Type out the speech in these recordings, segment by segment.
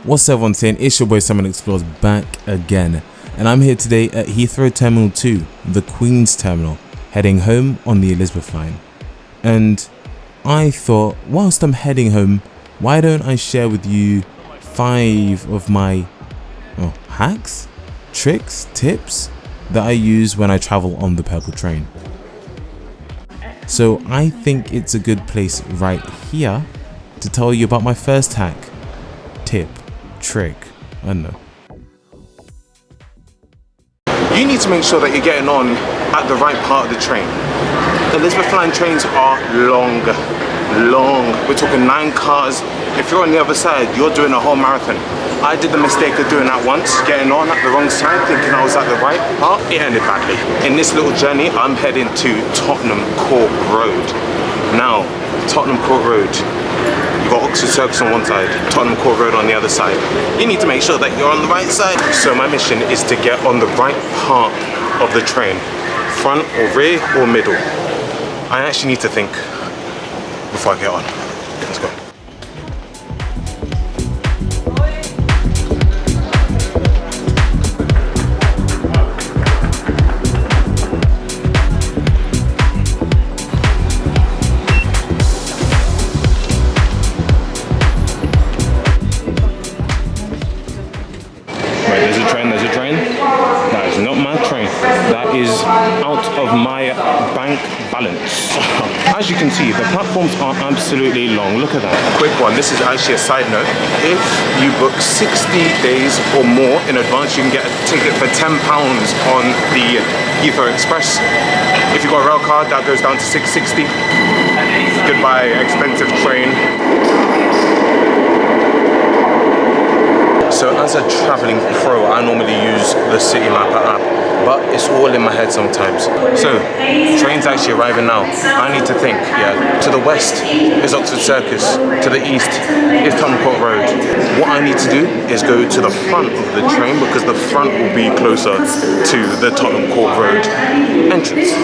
What's up, everyone saying? It's your boy Simon Explores back again, and I'm here today at Heathrow Terminal 2, the Queen's Terminal, heading home on the Elizabeth line. And I thought, whilst I'm heading home, why don't I share with you 5 of my hacks, tricks, tips that I use when I travel on the purple train. So I think it's a good place right here to tell you about my first hack, tip, trick, I don't know. You need to make sure that you're getting on at the right part of the train. Elizabeth line trains are long. We're talking 9 cars. If you're on the other side, you're doing a whole marathon. I did the mistake of doing that once, getting on at the wrong side, thinking I was at the right part. It ended badly. In this little journey, I'm heading to Tottenham Court Road. Now, Tottenham Court Road, you've got Oxford Circus on one side, Tottenham Court Road on the other side. You need to make sure that you're on the right side. So my mission is to get on the right part of the train, front or rear or middle. I actually need to think before I get on. Let's go. There's a train. That is not my train. That is out of my bank balance. As you can see, the platforms are absolutely long. Look at that. Quick one, this is actually a side note. If you book 60 days or more in advance, you can get a ticket for £10 on the Heathrow Express. If you've got a rail card, that goes down to £6.60. Goodbye, expensive train. So as a traveling pro, I normally use the City Mapper app, but it's all in my head sometimes. So, train's actually arriving now. I need to think, to the west is Oxford Circus, to the east is Tottenham Court Road. What I need to do is go to the front of the train because the front will be closer to the Tottenham Court Road entrance.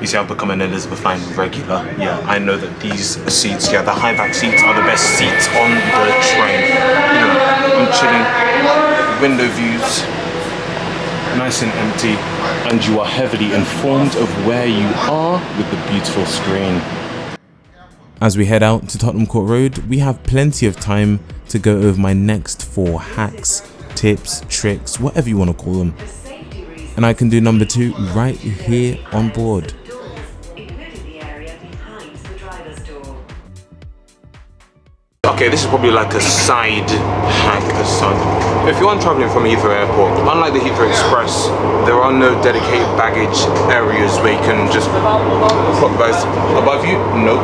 You see, I've become an Elizabeth line regular. Yeah, I know that these seats, the high back seats are the best seats on the train. You know, I'm chilling, window views, nice and empty, and you are heavily informed of where you are with the beautiful screen. As we head out to Tottenham Court Road, we have plenty of time to go over my next 4 hacks, tips, tricks, whatever you want to call them. And I can do number 2 right here on board. Okay, this is probably like a side hack as such. If you're traveling from Heathrow Airport, unlike the Heathrow Express, there are no dedicated baggage areas where you can just put bags above you. Nope.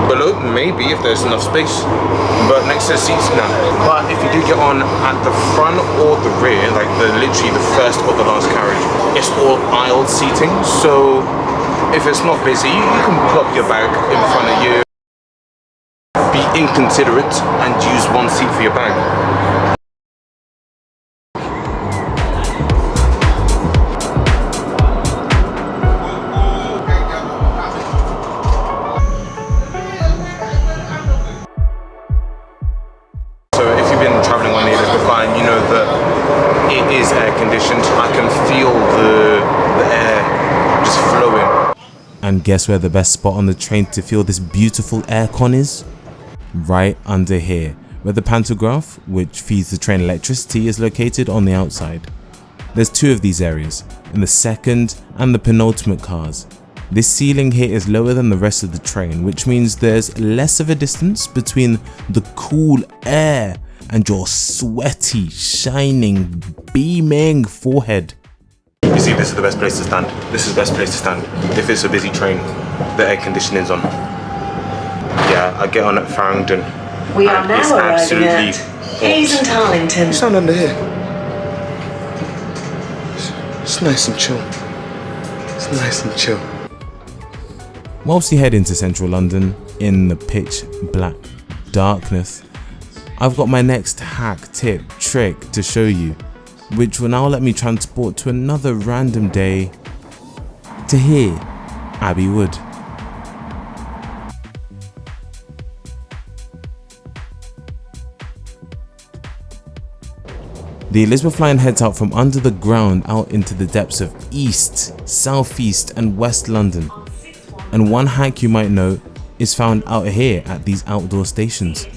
Below, maybe if there's enough space, but next to the seats, no. But if you do get on at the front or the rear, like literally the first or the last carriage, it's all aisle seating. So if it's not busy, you can plop your bag in front of you. Be inconsiderate and use one seat for your bag. So if you've been traveling on the Elizabeth line, you know that it is air conditioned. I can feel the air just flowing. And guess where the best spot on the train to feel this beautiful aircon is? Right under here, where the pantograph, which feeds the train electricity, is located on the outside. There's 2 of these areas, in the second and the penultimate cars. This ceiling here is lower than the rest of the train, which means there's less of a distance between the cool air and your sweaty, shining, beaming forehead. You see, this is the best place to stand. This is the best place to stand. If it's a busy train, the air conditioning's on. Yeah, I get on at Farringdon. We are now arriving at Hayes and Harlington. You stand under here. It's nice and chill. It's nice and chill. Whilst you head into central London in the pitch black darkness, I've got my next hack, tip, trick to show you, which will now let me transport to another random day to here, Abbey Wood. The Elizabeth line heads out from under the ground out into the depths of East, South East and West London. And one hack you might know is found out here at these outdoor stations.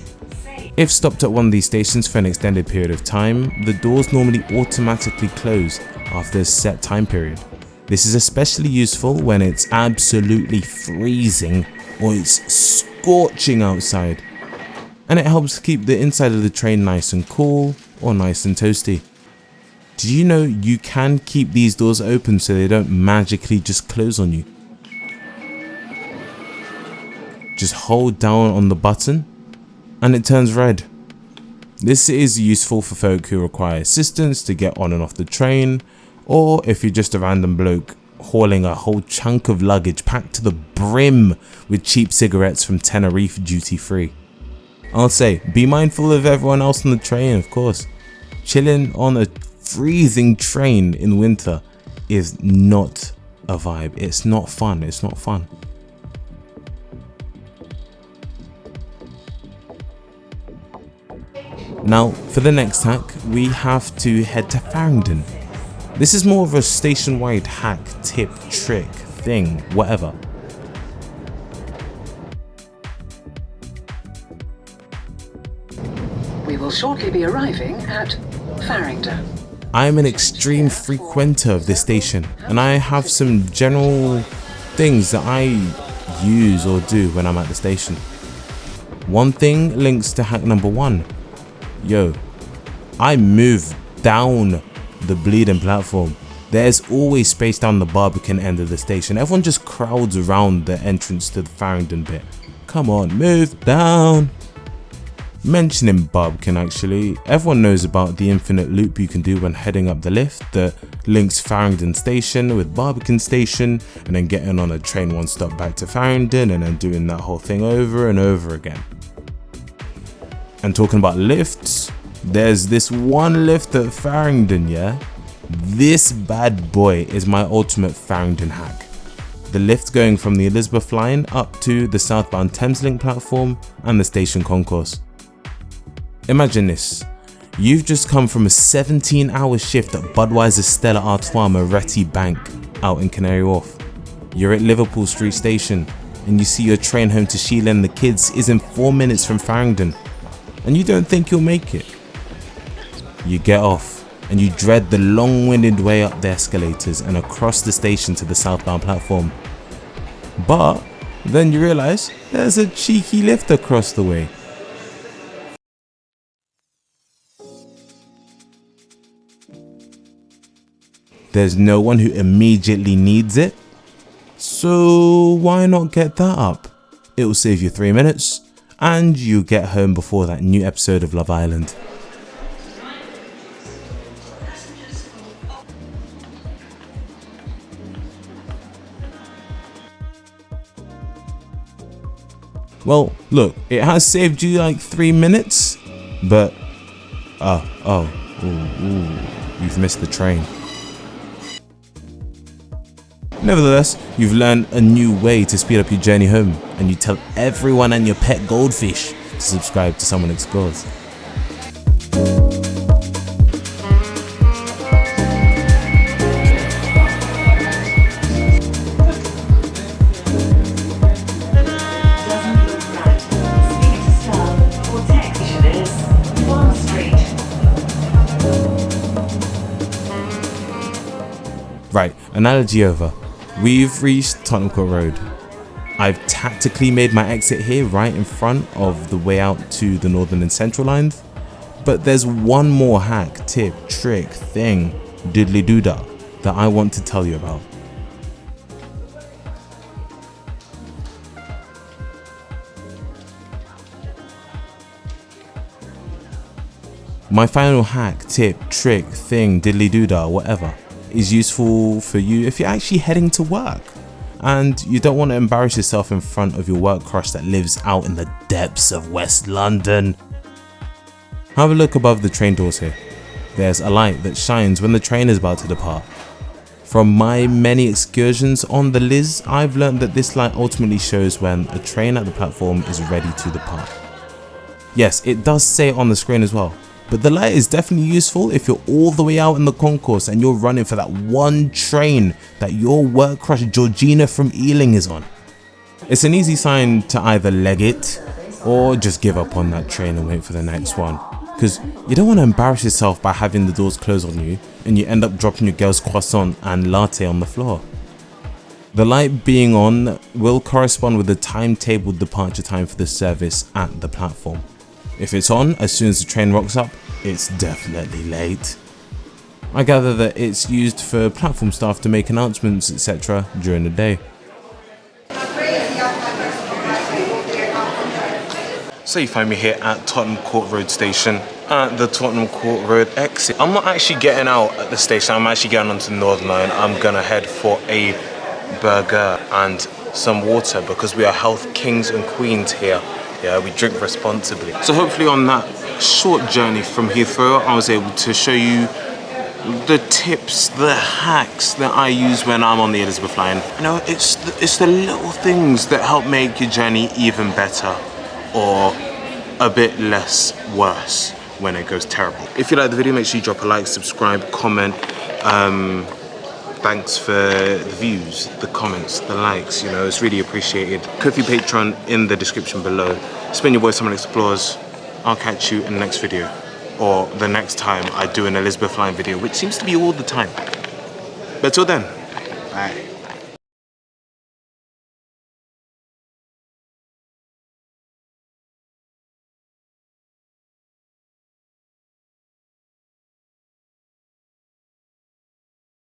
If stopped at one of these stations for an extended period of time, the doors normally automatically close after a set time period. This is especially useful when it's absolutely freezing or it's scorching outside, and it helps keep the inside of the train nice and cool or nice and toasty. Did you know you can keep these doors open so they don't magically just close on you? Just hold down on the button and it turns red. This is useful for folk who require assistance to get on and off the train, or if you're just a random bloke hauling a whole chunk of luggage packed to the brim with cheap cigarettes from Tenerife duty free. I'll say, be mindful of everyone else on the train, of course. Chilling on a freezing train in winter is not a vibe. It's not fun. It's not fun. Now, for the next hack, we have to head to Farringdon. This is more of a station-wide hack, tip, trick, thing, whatever. We will shortly be arriving at Farringdon. I am an extreme frequenter of this station, and I have some general things that I use or do when I'm at the station. One thing links to hack number one. Yo, I move down the bleeding platform. There's always space down the Barbican end of the station. Everyone just crowds around the entrance to the Farringdon bit. Come on, move down. Mentioning Barbican, actually, everyone knows about the infinite loop you can do when heading up the lift that links Farringdon station with Barbican station, and then getting on a train one stop back to Farringdon and then doing that whole thing over and over again. And talking about lifts, there's this one lift at Farringdon, yeah? This bad boy is my ultimate Farringdon hack. The lift going from the Elizabeth line up to the southbound Thameslink platform and the station concourse. Imagine this, you've just come from a 17-hour shift at Budweiser Stella Artois Moretti Bank out in Canary Wharf. You're at Liverpool Street Station and you see your train home to Sheila and the kids is in 4 minutes from Farringdon, and you don't think you'll make it. You get off and you dread the long-winded way up the escalators and across the station to the southbound platform. But then you realise there's a cheeky lift across the way. There's no one who immediately needs it, so why not get that up? It will save you 3 minutes and you get home before that new episode of Love Island. Well, look, it has saved you like 3 minutes, but you've missed the train. Nevertheless, you've learned a new way to speed up your journey home, and you tell everyone and your pet goldfish to subscribe to Someone Explores. Right, analogy over. We've reached Tottenham Court Road. I've tactically made my exit here right in front of the way out to the Northern and Central lines. But there's one more hack, tip, trick, thing, diddly doodah that I want to tell you about. My final hack, tip, trick, thing, diddly doodah, whatever, is useful for you if you're actually heading to work. and you don't want to embarrass yourself in front of your work crush that lives out in the depths of West London. Have a look above the train doors here. There's a light that shines when the train is about to depart. From my many excursions on the Liz, I've learned that this light ultimately shows when a train at the platform is ready to depart. Yes, it does say it on the screen as well, but the light is definitely useful if you're all the way out in the concourse and you're running for that one train that your work crush Georgina from Ealing is on. It's an easy sign to either leg it or just give up on that train and wait for the next one, because you don't want to embarrass yourself by having the doors close on you and you end up dropping your girl's croissant and latte on the floor. The light being on will correspond with the timetable departure time for the service at the platform. If it's on as soon as the train rocks up, it's definitely late. I gather that it's used for platform staff to make announcements, etc. during the day. So you find me here at Tottenham Court Road station, at the Tottenham Court Road exit. I'm not actually getting out at the station, I'm actually getting onto the Northern Line. I'm gonna head for a burger and some water because we are health kings and queens here. Yeah, we drink responsibly. So hopefully on that short journey from Heathrow, I was able to show you the tips, the hacks that I use when I'm on the Elizabeth line. You know, it's the little things that help make your journey even better or a bit less worse when it goes terrible. If you like the video, make sure you drop a like, subscribe, comment. Thanks for the views, the comments, the likes, you know, it's really appreciated. Ko-fi Patreon in the description below. Spin your boy Someone Explores. I'll catch you in the next video, or the next time I do an Elizabeth line video, which seems to be all the time. But till then, bye.